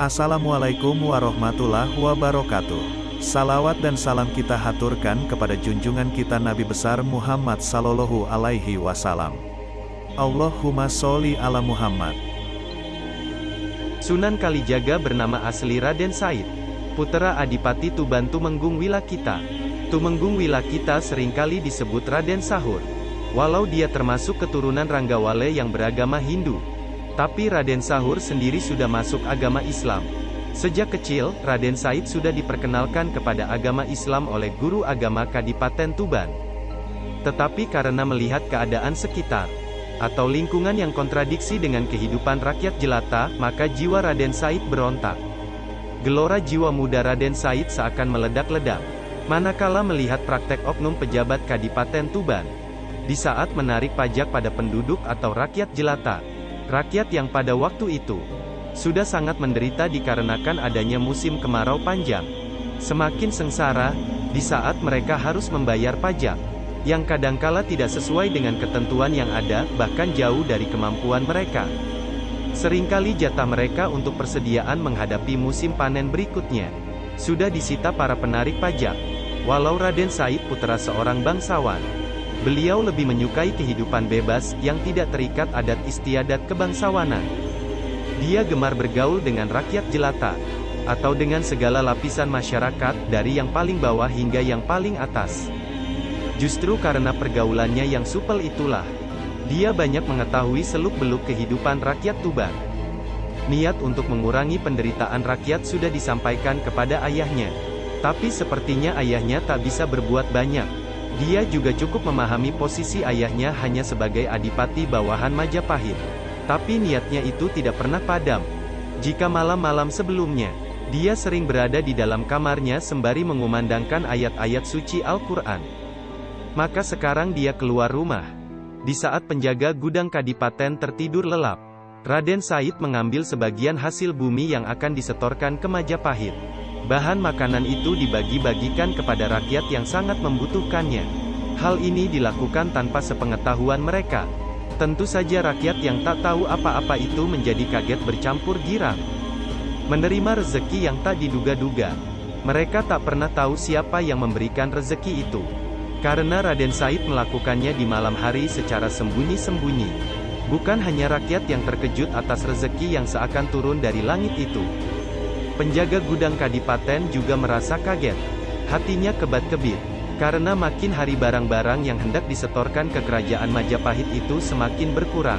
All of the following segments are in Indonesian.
Assalamualaikum warahmatullahi wabarakatuh. Salawat dan salam kita haturkan kepada junjungan kita Nabi besar Muhammad sallallahu alaihi wasallam. Allahumma sholli ala Muhammad. Sunan Kalijaga bernama asli Raden Said, putra Adipati Tuban Tumenggung Wilakita. Tumenggung Wilakita seringkali disebut Raden Sahur. Walau dia termasuk keturunan Ranggawale yang beragama Hindu, tapi Raden Sahur sendiri sudah masuk agama Islam. Sejak kecil, Raden Said sudah diperkenalkan kepada agama Islam oleh guru agama Kadipaten Tuban. Tetapi karena melihat keadaan sekitar, atau lingkungan yang kontradiksi dengan kehidupan rakyat jelata, maka jiwa Raden Said berontak. Gelora jiwa muda Raden Said seakan meledak-ledak, manakala melihat praktek oknum pejabat Kadipaten Tuban, di saat menarik pajak pada penduduk atau rakyat jelata. Rakyat yang pada waktu itu sudah sangat menderita dikarenakan adanya musim kemarau panjang. Semakin sengsara, di saat mereka harus membayar pajak, yang kadangkala tidak sesuai dengan ketentuan yang ada, bahkan jauh dari kemampuan mereka. Seringkali jatah mereka untuk persediaan menghadapi musim panen berikutnya sudah disita para penarik pajak. Walau Raden Said putra seorang bangsawan, beliau lebih menyukai kehidupan bebas, yang tidak terikat adat istiadat kebangsawanan. Dia gemar bergaul dengan rakyat jelata, atau dengan segala lapisan masyarakat, dari yang paling bawah hingga yang paling atas. Justru karena pergaulannya yang supel itulah, dia banyak mengetahui seluk-beluk kehidupan rakyat Tuban. Niat untuk mengurangi penderitaan rakyat sudah disampaikan kepada ayahnya. Tapi sepertinya ayahnya tak bisa berbuat banyak. Dia juga cukup memahami posisi ayahnya hanya sebagai adipati bawahan Majapahit. Tapi niatnya itu tidak pernah padam. Jika malam-malam sebelumnya, dia sering berada di dalam kamarnya sembari mengumandangkan ayat-ayat suci Al-Quran. Maka sekarang dia keluar rumah. Di saat penjaga gudang Kadipaten tertidur lelap, Raden Said mengambil sebagian hasil bumi yang akan disetorkan ke Majapahit. Bahan makanan itu dibagi-bagikan kepada rakyat yang sangat membutuhkannya. Hal ini dilakukan tanpa sepengetahuan mereka. Tentu saja rakyat yang tak tahu apa-apa itu menjadi kaget bercampur girang. Menerima rezeki yang tak diduga-duga. Mereka tak pernah tahu siapa yang memberikan rezeki itu. Karena Raden Said melakukannya di malam hari secara sembunyi-sembunyi. Bukan hanya rakyat yang terkejut atas rezeki yang seakan turun dari langit itu. Penjaga gudang Kadipaten juga merasa kaget. Hatinya kebat-kebit, karena makin hari barang-barang yang hendak disetorkan ke kerajaan Majapahit itu semakin berkurang.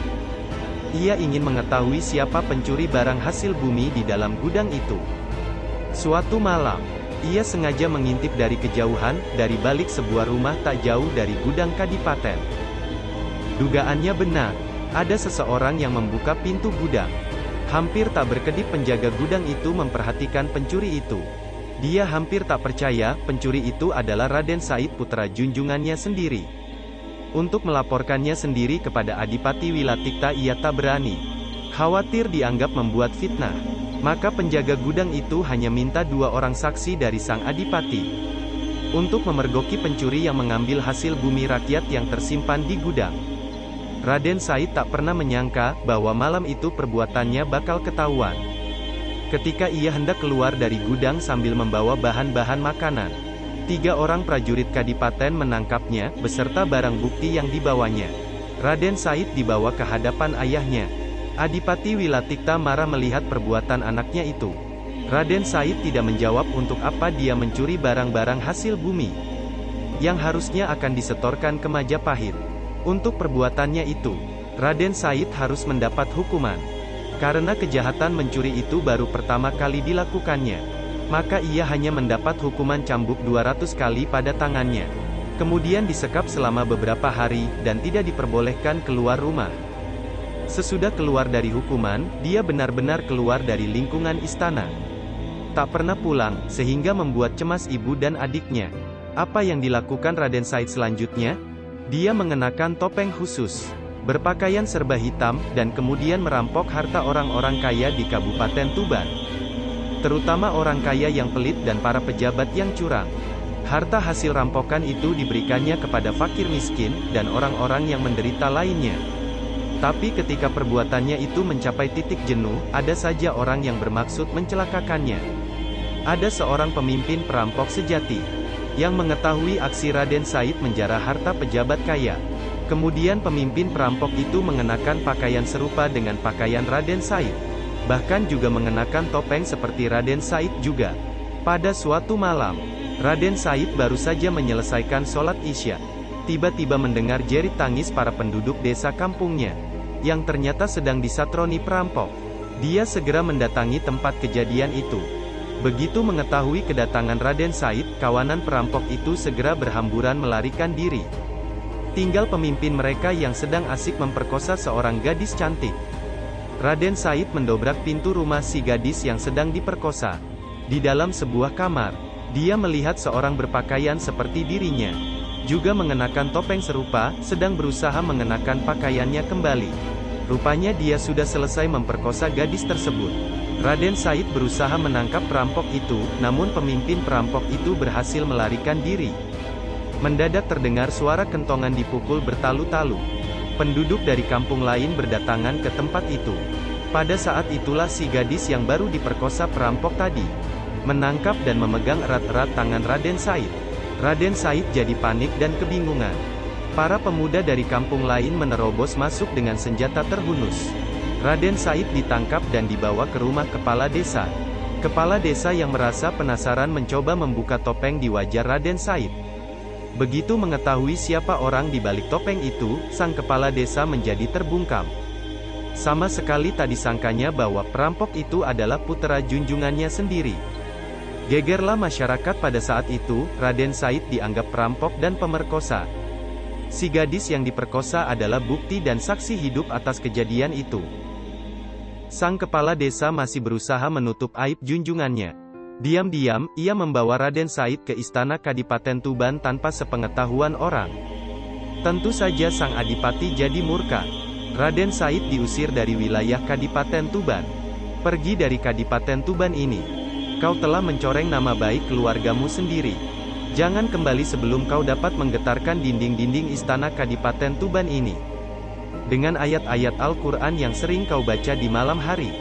Ia ingin mengetahui siapa pencuri barang hasil bumi di dalam gudang itu. Suatu malam, ia sengaja mengintip dari kejauhan, dari balik sebuah rumah tak jauh dari gudang Kadipaten. Dugaannya benar, ada seseorang yang membuka pintu gudang. Hampir tak berkedip penjaga gudang itu memperhatikan pencuri itu. Dia hampir tak percaya, pencuri itu adalah Raden Said putra junjungannya sendiri. Untuk melaporkannya sendiri kepada Adipati Wilatikta ia tak berani. Khawatir dianggap membuat fitnah. Maka penjaga gudang itu hanya minta 2 orang saksi dari sang Adipati untuk memergoki pencuri yang mengambil hasil bumi rakyat yang tersimpan di gudang. Raden Said tak pernah menyangka bahwa malam itu perbuatannya bakal ketahuan. Ketika ia hendak keluar dari gudang sambil membawa bahan-bahan makanan, 3 orang prajurit Kadipaten menangkapnya, beserta barang bukti yang dibawanya. Raden Said dibawa ke hadapan ayahnya. Adipati Wilatikta marah melihat perbuatan anaknya itu. Raden Said tidak menjawab untuk apa dia mencuri barang-barang hasil bumi, yang harusnya akan disetorkan ke Majapahit. Untuk perbuatannya itu, Raden Said harus mendapat hukuman. Karena kejahatan mencuri itu baru pertama kali dilakukannya, maka ia hanya mendapat hukuman cambuk 200 kali pada tangannya. Kemudian disekap selama beberapa hari, dan tidak diperbolehkan keluar rumah. Sesudah keluar dari hukuman, dia benar-benar keluar dari lingkungan istana. Tak pernah pulang, sehingga membuat cemas ibu dan adiknya. Apa yang dilakukan Raden Said selanjutnya? Dia mengenakan topeng khusus, berpakaian serba hitam, dan kemudian merampok harta orang-orang kaya di Kabupaten Tuban. Terutama orang kaya yang pelit dan para pejabat yang curang. Harta hasil rampokan itu diberikannya kepada fakir miskin, dan orang-orang yang menderita lainnya. Tapi ketika perbuatannya itu mencapai titik jenuh, ada saja orang yang bermaksud mencelakakannya. Ada seorang pemimpin perampok sejati yang mengetahui aksi Raden Said menjarah harta pejabat kaya. Kemudian pemimpin perampok itu mengenakan pakaian serupa dengan pakaian Raden Said. Bahkan juga mengenakan topeng seperti Raden Said juga. Pada suatu malam, Raden Said baru saja menyelesaikan sholat Isya. Tiba-tiba mendengar jerit tangis para penduduk desa kampungnya, yang ternyata sedang disatroni perampok. Dia segera mendatangi tempat kejadian itu. Begitu mengetahui kedatangan Raden Said, kawanan perampok itu segera berhamburan melarikan diri. Tinggal pemimpin mereka yang sedang asik memperkosa seorang gadis cantik. Raden Said mendobrak pintu rumah si gadis yang sedang diperkosa. Di dalam sebuah kamar, dia melihat seorang berpakaian seperti dirinya, juga mengenakan topeng serupa, sedang berusaha mengenakan pakaiannya kembali. Rupanya dia sudah selesai memperkosa gadis tersebut. Raden Said berusaha menangkap perampok itu, namun pemimpin perampok itu berhasil melarikan diri. Mendadak terdengar suara kentongan dipukul bertalu-talu. Penduduk dari kampung lain berdatangan ke tempat itu. Pada saat itulah si gadis yang baru diperkosa perampok tadi menangkap dan memegang erat-erat tangan Raden Said. Raden Said jadi panik dan kebingungan. Para pemuda dari kampung lain menerobos masuk dengan senjata terhunus. Raden Said ditangkap dan dibawa ke rumah kepala desa. Kepala desa yang merasa penasaran mencoba membuka topeng di wajah Raden Said. Begitu mengetahui siapa orang di balik topeng itu, sang kepala desa menjadi terbungkam. Sama sekali tak disangkanya bahwa perampok itu adalah putra junjungannya sendiri. Gegerlah masyarakat pada saat itu. Raden Said dianggap perampok dan pemerkosa. Si gadis yang diperkosa adalah bukti dan saksi hidup atas kejadian itu. Sang kepala desa masih berusaha menutup aib junjungannya. Diam-diam, ia membawa Raden Said ke istana Kadipaten Tuban tanpa sepengetahuan orang. Tentu saja sang adipati jadi murka. Raden Said diusir dari wilayah Kadipaten Tuban. Pergi dari Kadipaten Tuban ini. Kau telah mencoreng nama baik keluargamu sendiri. Jangan kembali sebelum kau dapat menggetarkan dinding-dinding istana Kadipaten Tuban ini dengan ayat-ayat Al-Quran yang sering kau baca di malam hari.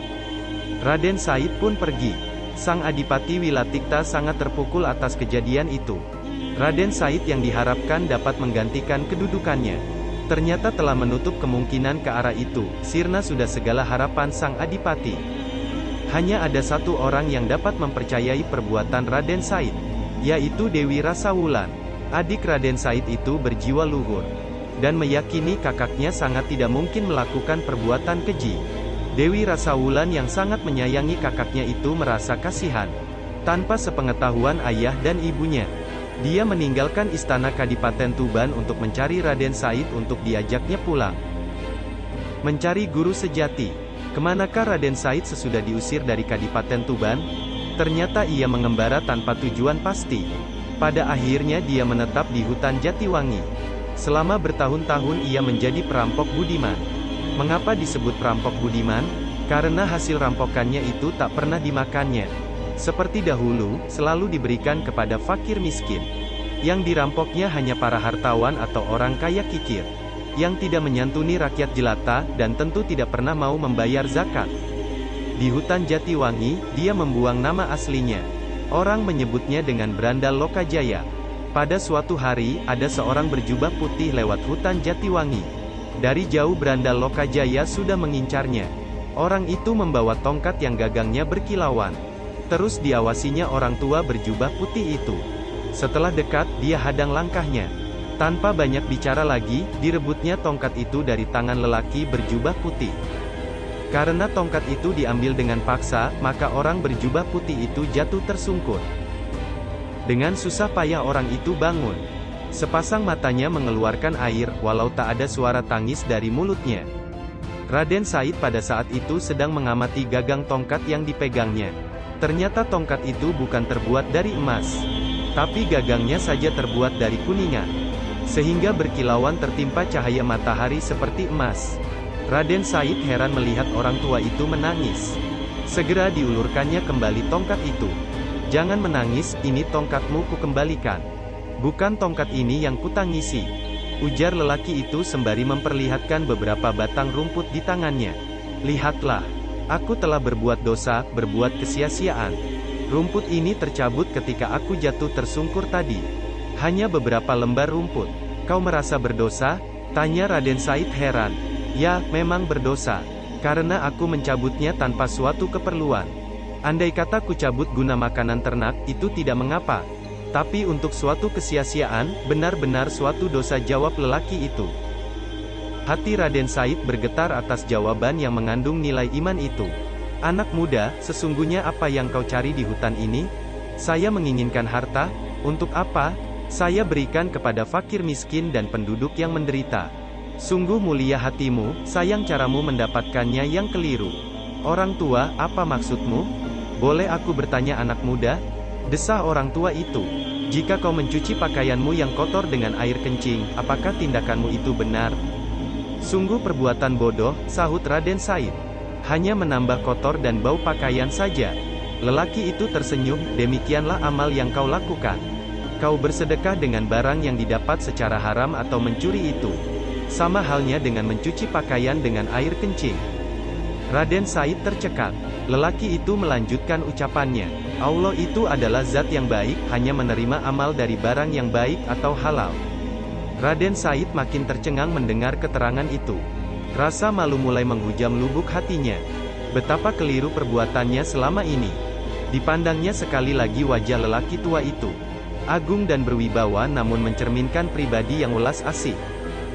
Raden Said pun pergi. Sang adipati Wilatikta sangat terpukul atas kejadian itu. Raden Said yang diharapkan dapat menggantikan kedudukannya, ternyata telah menutup kemungkinan ke arah itu. Sirna sudah segala harapan sang adipati. Hanya ada satu orang yang dapat mempercayai perbuatan Raden Said, yaitu Dewi Rasawulan. Adik Raden Said itu berjiwa luhur, dan meyakini kakaknya sangat tidak mungkin melakukan perbuatan keji. Dewi Rasawulan yang sangat menyayangi kakaknya itu merasa kasihan. Tanpa sepengetahuan ayah dan ibunya, dia meninggalkan istana Kadipaten Tuban untuk mencari Raden Said untuk diajaknya pulang. Mencari guru sejati. Kemanakah Raden Said sesudah diusir dari Kadipaten Tuban? Ternyata ia mengembara tanpa tujuan pasti. Pada akhirnya dia menetap di hutan Jatiwangi. Selama bertahun-tahun ia menjadi perampok budiman. Mengapa disebut perampok budiman? Karena hasil rampokannya itu tak pernah dimakannya. Seperti dahulu, selalu diberikan kepada fakir miskin. Yang dirampoknya hanya para hartawan atau orang kaya kikir, yang tidak menyantuni rakyat jelata, dan tentu tidak pernah mau membayar zakat. Di hutan Jatiwangi, dia membuang nama aslinya. Orang menyebutnya dengan Brandal Lokajaya. Pada suatu hari, ada seorang berjubah putih lewat hutan Jatiwangi. Dari jauh Brandal Lokajaya sudah mengincarnya. Orang itu membawa tongkat yang gagangnya berkilauan. Terus diawasinya orang tua berjubah putih itu. Setelah dekat, dia hadang langkahnya. Tanpa banyak bicara lagi, direbutnya tongkat itu dari tangan lelaki berjubah putih. Karena tongkat itu diambil dengan paksa, maka orang berjubah putih itu jatuh tersungkur. Dengan susah payah orang itu bangun. Sepasang matanya mengeluarkan air, walau tak ada suara tangis dari mulutnya. Raden Said pada saat itu sedang mengamati gagang tongkat yang dipegangnya. Ternyata tongkat itu bukan terbuat dari emas, tapi gagangnya saja terbuat dari kuningan, sehingga berkilauan tertimpa cahaya matahari seperti emas. Raden Said heran melihat orang tua itu menangis. Segera diulurkannya kembali tongkat itu. "Jangan menangis, ini tongkatmu kukembalikan. Bukan tongkat ini yang kutangisi," ujar lelaki itu sembari memperlihatkan beberapa batang rumput di tangannya. Lihatlah, aku telah berbuat dosa, berbuat kesia-siaan. Rumput ini tercabut ketika aku jatuh tersungkur tadi. Hanya beberapa lembar rumput. Kau merasa berdosa? Tanya Raden Said heran. Ya, memang berdosa. Karena aku mencabutnya tanpa suatu keperluan. Andai kata ku cabut guna makanan ternak, itu tidak mengapa. Tapi untuk suatu kesia-siaan, benar-benar suatu dosa, jawab lelaki itu. Hati Raden Said bergetar atas jawaban yang mengandung nilai iman itu. Anak muda, sesungguhnya apa yang kau cari di hutan ini? Saya menginginkan harta. Untuk apa? Saya berikan kepada fakir miskin dan penduduk yang menderita. Sungguh mulia hatimu, sayang caramu mendapatkannya yang keliru. Orang tua, apa maksudmu? Boleh aku bertanya anak muda? Desah orang tua itu. Jika kau mencuci pakaianmu yang kotor dengan air kencing, apakah tindakanmu itu benar? Sungguh perbuatan bodoh, sahut Raden Said. Hanya menambah kotor dan bau pakaian saja. Lelaki itu tersenyum, demikianlah amal yang kau lakukan. Kau bersedekah dengan barang yang didapat secara haram atau mencuri itu. Sama halnya dengan mencuci pakaian dengan air kencing. Raden Said tercekat. Lelaki itu melanjutkan ucapannya. Allah itu adalah zat yang baik, hanya menerima amal dari barang yang baik atau halal. Raden Said makin tercengang mendengar keterangan itu. Rasa malu mulai menghujam lubuk hatinya. Betapa keliru perbuatannya selama ini. Dipandangnya sekali lagi wajah lelaki tua itu. Agung dan berwibawa namun mencerminkan pribadi yang welas asih.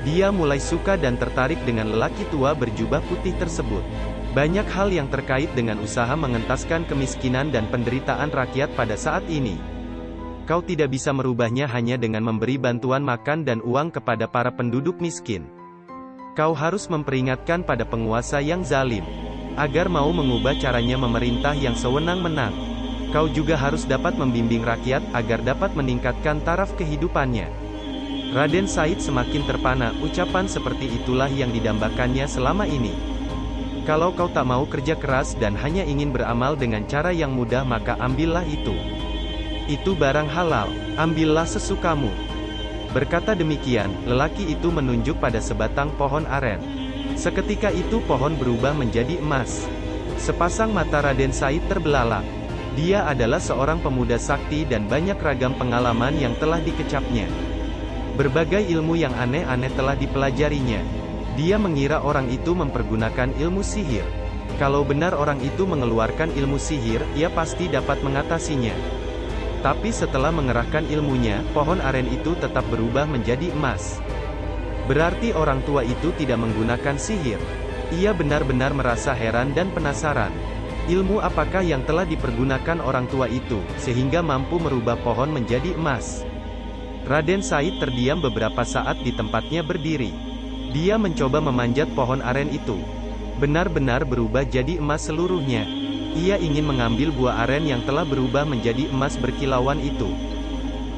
Dia mulai suka dan tertarik dengan lelaki tua berjubah putih tersebut. Banyak hal yang terkait dengan usaha mengentaskan kemiskinan dan penderitaan rakyat pada saat ini. Kau tidak bisa merubahnya hanya dengan memberi bantuan makan dan uang kepada para penduduk miskin. Kau harus memperingatkan pada penguasa yang zalim, agar mau mengubah caranya memerintah yang sewenang-wenang. Kau juga harus dapat membimbing rakyat, agar dapat meningkatkan taraf kehidupannya. Raden Said semakin terpana, ucapan seperti itulah yang didambakannya selama ini. Kalau kau tak mau kerja keras dan hanya ingin beramal dengan cara yang mudah, maka ambillah itu. Itu barang halal, ambillah sesukamu. Berkata demikian, lelaki itu menunjuk pada sebatang pohon aren. Seketika itu pohon berubah menjadi emas. Sepasang mata Raden Said terbelalak. Dia adalah seorang pemuda sakti dan banyak ragam pengalaman yang telah dikecapnya. Berbagai ilmu yang aneh-aneh telah dipelajarinya. Dia mengira orang itu mempergunakan ilmu sihir. Kalau benar orang itu mengeluarkan ilmu sihir, ia pasti dapat mengatasinya. Tapi setelah mengerahkan ilmunya, pohon aren itu tetap berubah menjadi emas. Berarti orang tua itu tidak menggunakan sihir. Ia benar-benar merasa heran dan penasaran. Ilmu apakah yang telah dipergunakan orang tua itu, sehingga mampu merubah pohon menjadi emas? Raden Said terdiam beberapa saat di tempatnya berdiri. Dia mencoba memanjat pohon aren itu. Benar-benar berubah jadi emas seluruhnya. Ia ingin mengambil buah aren yang telah berubah menjadi emas berkilauan itu.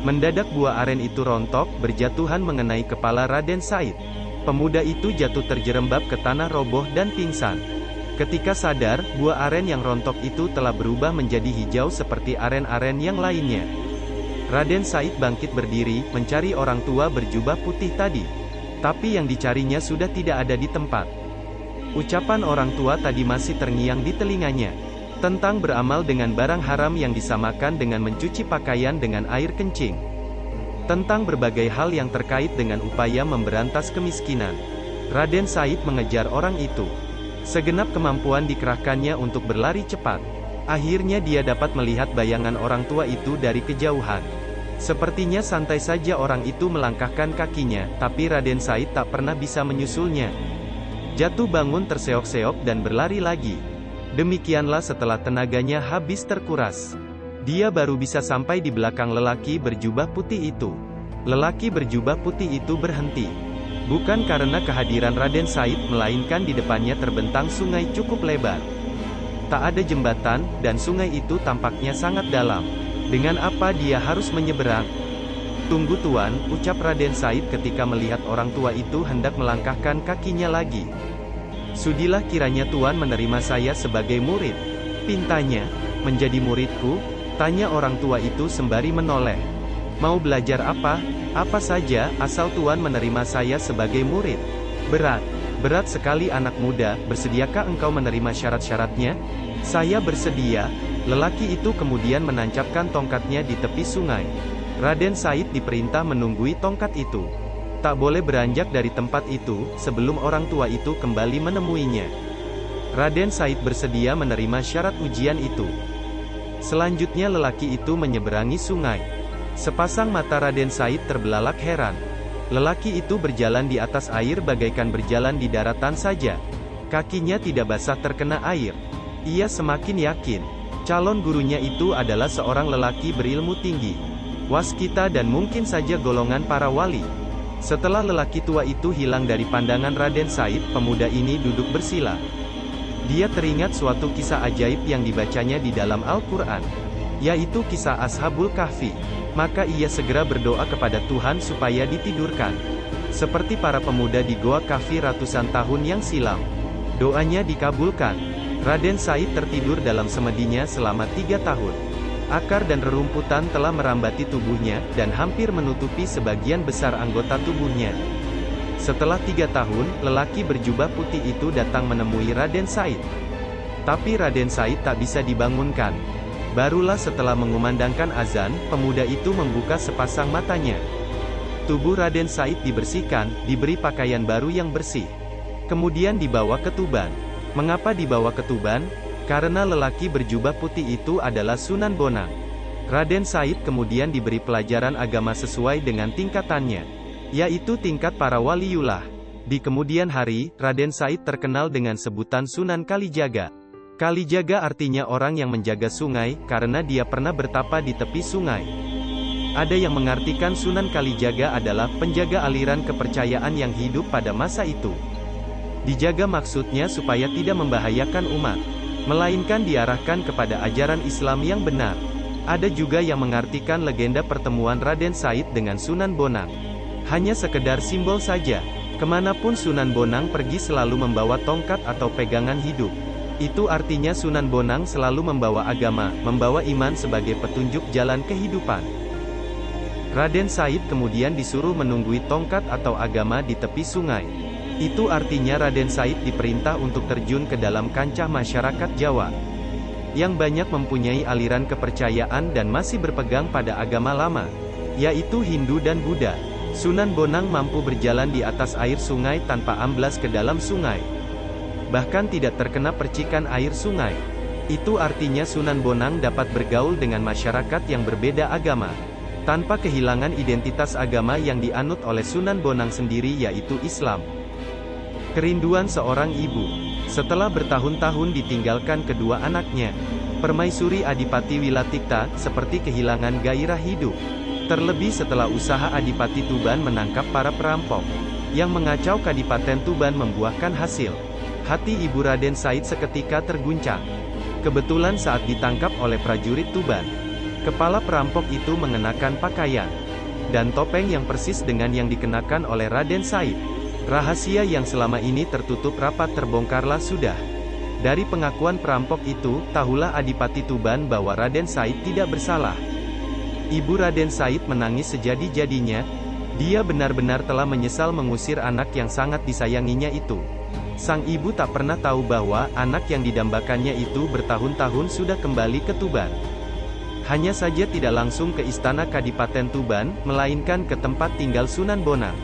Mendadak buah aren itu rontok, berjatuhan mengenai kepala Raden Said. Pemuda itu jatuh terjerembab ke tanah roboh dan pingsan. Ketika sadar, buah aren yang rontok itu telah berubah menjadi hijau seperti aren-aren yang lainnya. Raden Said bangkit berdiri, mencari orang tua berjubah putih tadi. Tapi yang dicarinya sudah tidak ada di tempat. Ucapan orang tua tadi masih terngiang di telinganya. Tentang beramal dengan barang haram yang disamakan dengan mencuci pakaian dengan air kencing. Tentang berbagai hal yang terkait dengan upaya memberantas kemiskinan. Raden Said mengejar orang itu. Segenap kemampuan dikerahkannya untuk berlari cepat. Akhirnya dia dapat melihat bayangan orang tua itu dari kejauhan. Sepertinya santai saja orang itu melangkahkan kakinya, tapi Raden Said tak pernah bisa menyusulnya. Jatuh bangun terseok-seok dan berlari lagi. Demikianlah setelah tenaganya habis terkuras. Dia baru bisa sampai di belakang lelaki berjubah putih itu. Lelaki berjubah putih itu berhenti. Bukan karena kehadiran Raden Said, melainkan di depannya terbentang sungai cukup lebar. Tak ada jembatan, dan sungai itu tampaknya sangat dalam. Dengan apa dia harus menyeberang? Tunggu tuan, ucap Raden Said ketika melihat orang tua itu hendak melangkahkan kakinya lagi. Sudilah kiranya tuan menerima saya sebagai murid. Pintanya, menjadi muridku? Tanya orang tua itu sembari menoleh. Mau belajar apa? Apa saja, asal Tuan menerima saya sebagai murid. Berat sekali anak muda, bersediakah engkau menerima syarat-syaratnya? Saya bersedia. Lelaki itu kemudian menancapkan tongkatnya di tepi sungai. Raden Said diperintah menunggui tongkat itu. Tak boleh beranjak dari tempat itu, sebelum orang tua itu kembali menemuinya. Raden Said bersedia menerima syarat ujian itu. Selanjutnya lelaki itu menyeberangi sungai. Sepasang mata Raden Said terbelalak heran. Lelaki itu berjalan di atas air bagaikan berjalan di daratan saja. Kakinya tidak basah terkena air. Ia semakin yakin, calon gurunya itu adalah seorang lelaki berilmu tinggi, waskita dan mungkin saja golongan para wali. Setelah lelaki tua itu hilang dari pandangan Raden Said, pemuda ini duduk bersila. Dia teringat suatu kisah ajaib yang dibacanya di dalam Al-Quran, yaitu kisah Ashabul Kahfi. Maka ia segera berdoa kepada Tuhan supaya ditidurkan. Seperti para pemuda di Goa Kahfi ratusan tahun yang silam. Doanya dikabulkan. Raden Said tertidur dalam semedinya selama 3 tahun. Akar dan rerumputan telah merambati tubuhnya, dan hampir menutupi sebagian besar anggota tubuhnya. Setelah 3 tahun, lelaki berjubah putih itu datang menemui Raden Said. Tapi Raden Said tak bisa dibangunkan. Barulah setelah mengumandangkan azan, pemuda itu membuka sepasang matanya. Tubuh Raden Said dibersihkan, diberi pakaian baru yang bersih. Kemudian dibawa ke Tuban. Mengapa dibawa ke Tuban? Karena lelaki berjubah putih itu adalah Sunan Bonang. Raden Said kemudian diberi pelajaran agama sesuai dengan tingkatannya, yaitu tingkat para waliullah. Di kemudian hari, Raden Said terkenal dengan sebutan Sunan Kalijaga. Kalijaga artinya orang yang menjaga sungai, karena dia pernah bertapa di tepi sungai. Ada yang mengartikan Sunan Kalijaga adalah penjaga aliran kepercayaan yang hidup pada masa itu. Dijaga maksudnya supaya tidak membahayakan umat, melainkan diarahkan kepada ajaran Islam yang benar. Ada juga yang mengartikan legenda pertemuan Raden Said dengan Sunan Bonang. Hanya sekedar simbol saja. Kemanapun Sunan Bonang pergi selalu membawa tongkat atau pegangan hidup. Itu artinya Sunan Bonang selalu membawa agama, membawa iman sebagai petunjuk jalan kehidupan. Raden Said kemudian disuruh menunggui tongkat atau agama di tepi sungai. Itu artinya Raden Said diperintah untuk terjun ke dalam kancah masyarakat Jawa, yang banyak mempunyai aliran kepercayaan dan masih berpegang pada agama lama, yaitu Hindu dan Buddha. Sunan Bonang mampu berjalan di atas air sungai tanpa amblas ke dalam sungai. Bahkan tidak terkena percikan air sungai. Itu artinya Sunan Bonang dapat bergaul dengan masyarakat yang berbeda agama, tanpa kehilangan identitas agama yang dianut oleh Sunan Bonang sendiri, yaitu Islam. Kerinduan seorang ibu. Setelah bertahun-tahun ditinggalkan kedua anaknya, Permaisuri Adipati Wilatikta seperti kehilangan gairah hidup. Terlebih setelah usaha Adipati Tuban menangkap para perampok, yang mengacau Kadipaten Tuban membuahkan hasil. Hati ibu Raden Said seketika terguncang. Kebetulan saat ditangkap oleh prajurit Tuban, kepala perampok itu mengenakan pakaian dan topeng yang persis dengan yang dikenakan oleh Raden Said. Rahasia yang selama ini tertutup rapat terbongkarlah sudah. Dari pengakuan perampok itu, tahulah Adipati Tuban bahwa Raden Said tidak bersalah. Ibu Raden Said menangis sejadi-jadinya. Dia benar-benar telah menyesal mengusir anak yang sangat disayanginya itu. Sang ibu tak pernah tahu bahwa anak yang didambakannya itu bertahun-tahun sudah kembali ke Tuban. Hanya saja tidak langsung ke istana Kadipaten Tuban, melainkan ke tempat tinggal Sunan Bonang.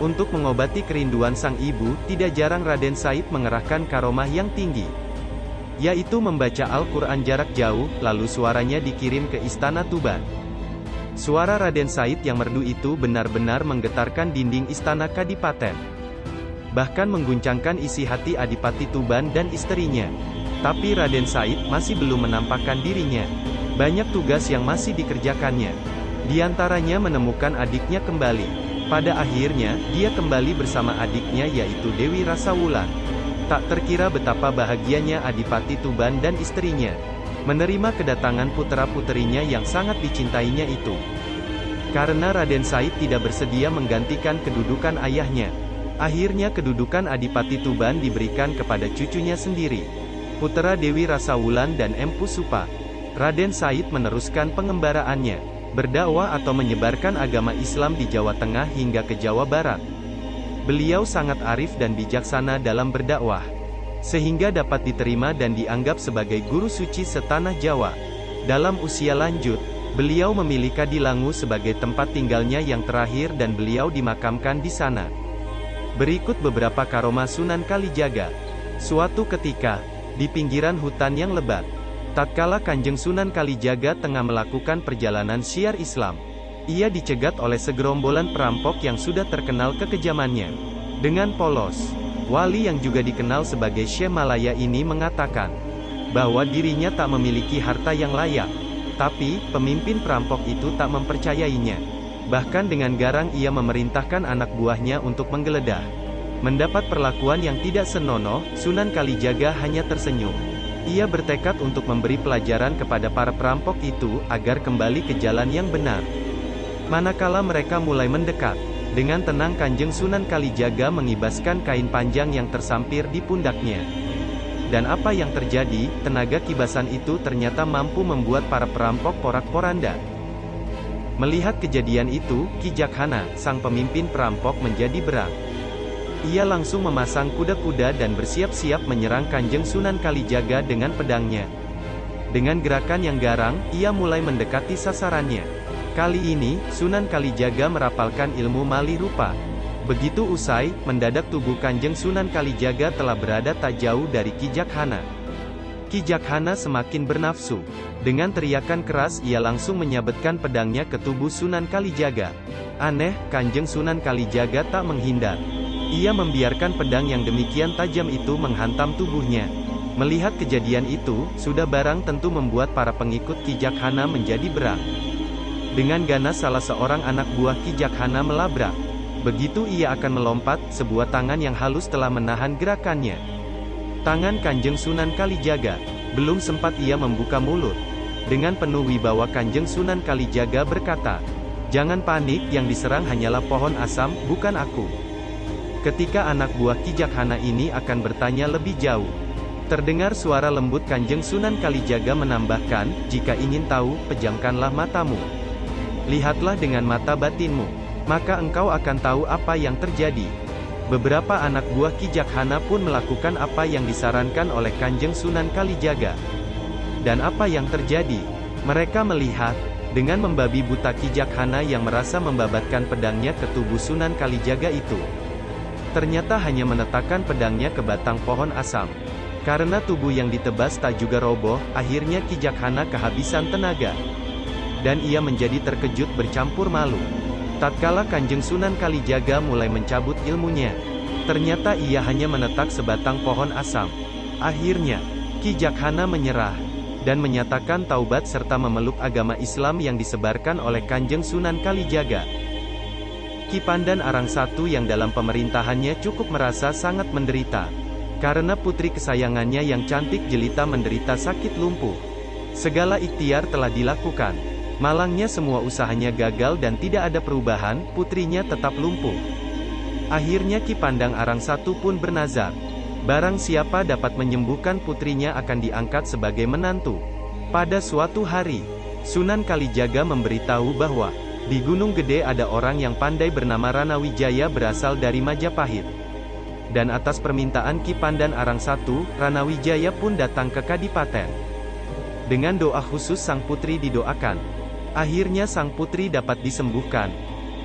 Untuk mengobati kerinduan sang ibu, tidak jarang Raden Said mengerahkan karomah yang tinggi, yaitu membaca Al-Quran jarak jauh, lalu suaranya dikirim ke istana Tuban. Suara Raden Said yang merdu itu benar-benar menggetarkan dinding istana Kadipaten, bahkan mengguncangkan isi hati Adipati Tuban dan istrinya. Tapi Raden Said masih belum menampakkan dirinya. Banyak tugas yang masih dikerjakannya. Di antaranya menemukan adiknya kembali. Pada akhirnya, dia kembali bersama adiknya yaitu Dewi Rasawulan. Tak terkira betapa bahagianya Adipati Tuban dan istrinya menerima kedatangan putra-puterinya yang sangat dicintainya itu. Karena Raden Said tidak bersedia menggantikan kedudukan ayahnya, akhirnya kedudukan Adipati Tuban diberikan kepada cucunya sendiri, putra Dewi Rasawulan dan Empu Supa. Raden Said meneruskan pengembaraannya. berdakwah atau menyebarkan agama Islam di Jawa Tengah hingga ke Jawa Barat. Beliau sangat arif dan bijaksana dalam berdakwah, sehingga dapat diterima dan dianggap sebagai guru suci setanah Jawa. Dalam usia lanjut, beliau memilih Kadilangu sebagai tempat tinggalnya yang terakhir dan beliau dimakamkan di sana. Berikut beberapa karomah Sunan Kalijaga. Suatu ketika, di pinggiran hutan yang lebat, tatkala Kanjeng Sunan Kalijaga tengah melakukan perjalanan syiar Islam, ia dicegat oleh segerombolan perampok yang sudah terkenal kekejamannya. Dengan polos, wali yang juga dikenal sebagai Syekh Malaya ini mengatakan bahwa dirinya tak memiliki harta yang layak. Tapi, pemimpin perampok itu tak mempercayainya. Bahkan dengan garang ia memerintahkan anak buahnya untuk menggeledah. Mendapat perlakuan yang tidak senonoh, Sunan Kalijaga hanya tersenyum. Ia bertekad untuk memberi pelajaran kepada para perampok itu, agar kembali ke jalan yang benar. Manakala mereka mulai mendekat, dengan tenang Kanjeng Sunan Kalijaga mengibaskan kain panjang yang tersampir di pundaknya. Dan apa yang terjadi, tenaga kibasan itu ternyata mampu membuat para perampok porak-poranda. Melihat kejadian itu, Ki Jakhana, sang pemimpin perampok menjadi berang. Ia langsung memasang kuda-kuda dan bersiap-siap menyerang Kanjeng Sunan Kalijaga dengan pedangnya. Dengan gerakan yang garang, ia mulai mendekati sasarannya. Kali ini, Sunan Kalijaga merapalkan ilmu mali rupa. Begitu usai, mendadak tubuh Kanjeng Sunan Kalijaga telah berada tak jauh dari Ki Jakhana. Ki Jakhana semakin bernafsu. Dengan teriakan keras ia langsung menyabetkan pedangnya ke tubuh Sunan Kalijaga. Aneh, Kanjeng Sunan Kalijaga tak menghindar. Ia membiarkan pedang yang demikian tajam itu menghantam tubuhnya. Melihat kejadian itu, sudah barang tentu membuat para pengikut Ki Jakhana menjadi berang. Dengan ganas salah seorang anak buah Ki Jakhana melabrak. Begitu ia akan melompat, sebuah tangan yang halus telah menahan gerakannya. Tangan Kanjeng Sunan Kalijaga. Belum sempat ia membuka mulut. Dengan penuh wibawa Kanjeng Sunan Kalijaga berkata, "Jangan panik, yang diserang hanyalah pohon asam, bukan aku." Ketika anak buah Ki Jakhana ini akan bertanya lebih jauh, terdengar suara lembut Kanjeng Sunan Kalijaga menambahkan, "Jika ingin tahu, pejamkanlah matamu. Lihatlah dengan mata batinmu. Maka engkau akan tahu apa yang terjadi." Beberapa anak buah Ki Jakhana pun melakukan apa yang disarankan oleh Kanjeng Sunan Kalijaga. Dan apa yang terjadi? Mereka melihat, dengan membabi buta Ki Jakhana yang merasa membabatkan pedangnya ke tubuh Sunan Kalijaga itu. Ternyata hanya meletakkan pedangnya ke batang pohon asam. Karena tubuh yang ditebas tak juga roboh, akhirnya Ki Jakhana kehabisan tenaga. Dan ia menjadi terkejut bercampur malu. Tatkala Kanjeng Sunan Kalijaga mulai mencabut ilmunya, ternyata ia hanya menetak sebatang pohon asam. Akhirnya, Ki Jakhana menyerah, dan menyatakan taubat serta memeluk agama Islam yang disebarkan oleh Kanjeng Sunan Kalijaga. Ki Pandan Arang I yang dalam pemerintahannya cukup merasa sangat menderita, karena putri kesayangannya yang cantik jelita menderita sakit lumpuh. Segala ikhtiar telah dilakukan. Malangnya semua usahanya gagal dan tidak ada perubahan, putrinya tetap lumpuh. Akhirnya Ki Pandang Arang I pun bernazar, barang siapa dapat menyembuhkan putrinya akan diangkat sebagai menantu. Pada suatu hari, Sunan Kalijaga memberitahu bahwa, di Gunung Gede ada orang yang pandai bernama Ranawijaya berasal dari Majapahit. Dan atas permintaan Ki Pandan Arang I, Ranawijaya pun datang ke Kadipaten. Dengan doa khusus sang putri didoakan. Akhirnya sang putri dapat disembuhkan,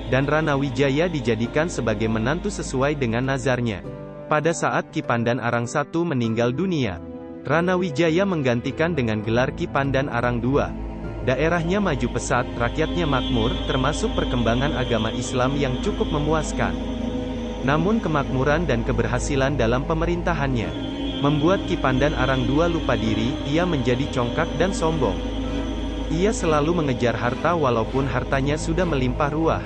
dan Ranawijaya dijadikan sebagai menantu sesuai dengan nazarnya. Pada saat Ki Pandan Arang I meninggal dunia, Ranawijaya menggantikan dengan gelar Ki Pandan Arang II. Daerahnya maju pesat, rakyatnya makmur, termasuk perkembangan agama Islam yang cukup memuaskan. Namun kemakmuran dan keberhasilan dalam pemerintahannya membuat Ki Pandan Arang II lupa diri, ia menjadi congkak dan sombong. Ia selalu mengejar harta walaupun hartanya sudah melimpah ruah.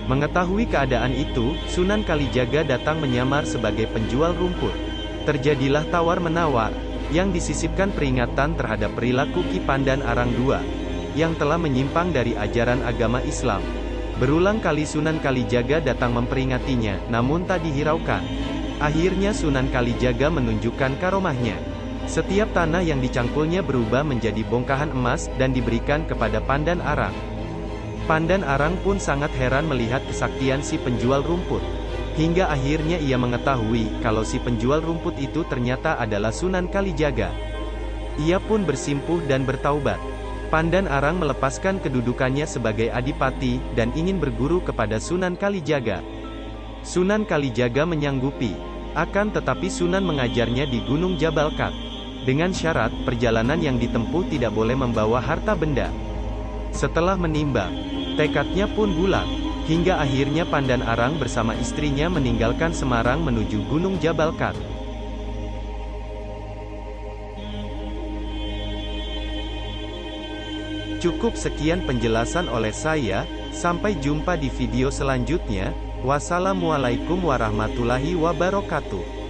Mengetahui keadaan itu, Sunan Kalijaga datang menyamar sebagai penjual rumput. Terjadilah tawar-menawar, yang disisipkan peringatan terhadap perilaku Ki Pandan Arang II, yang telah menyimpang dari ajaran agama Islam. Berulang kali Sunan Kalijaga datang memperingatinya, namun tak dihiraukan. Akhirnya Sunan Kalijaga menunjukkan karomahnya. Setiap tanah yang dicangkulnya berubah menjadi bongkahan emas, dan diberikan kepada Pandan Arang. Pandan Arang pun sangat heran melihat kesaktian si penjual rumput. Hingga akhirnya ia mengetahui kalau si penjual rumput itu ternyata adalah Sunan Kalijaga. Ia pun bersimpuh dan bertaubat. Pandan Arang melepaskan kedudukannya sebagai adipati, dan ingin berguru kepada Sunan Kalijaga. Sunan Kalijaga menyanggupi. Akan tetapi Sunan mengajarnya di Gunung Jabal Kat. Dengan syarat, perjalanan yang ditempuh tidak boleh membawa harta benda. Setelah menimbang, tekadnya pun bulat. Hingga akhirnya Pandan Arang bersama istrinya meninggalkan Semarang menuju Gunung Jabal Kat. Cukup sekian penjelasan oleh saya, sampai jumpa di video selanjutnya. Wassalamualaikum warahmatullahi wabarakatuh.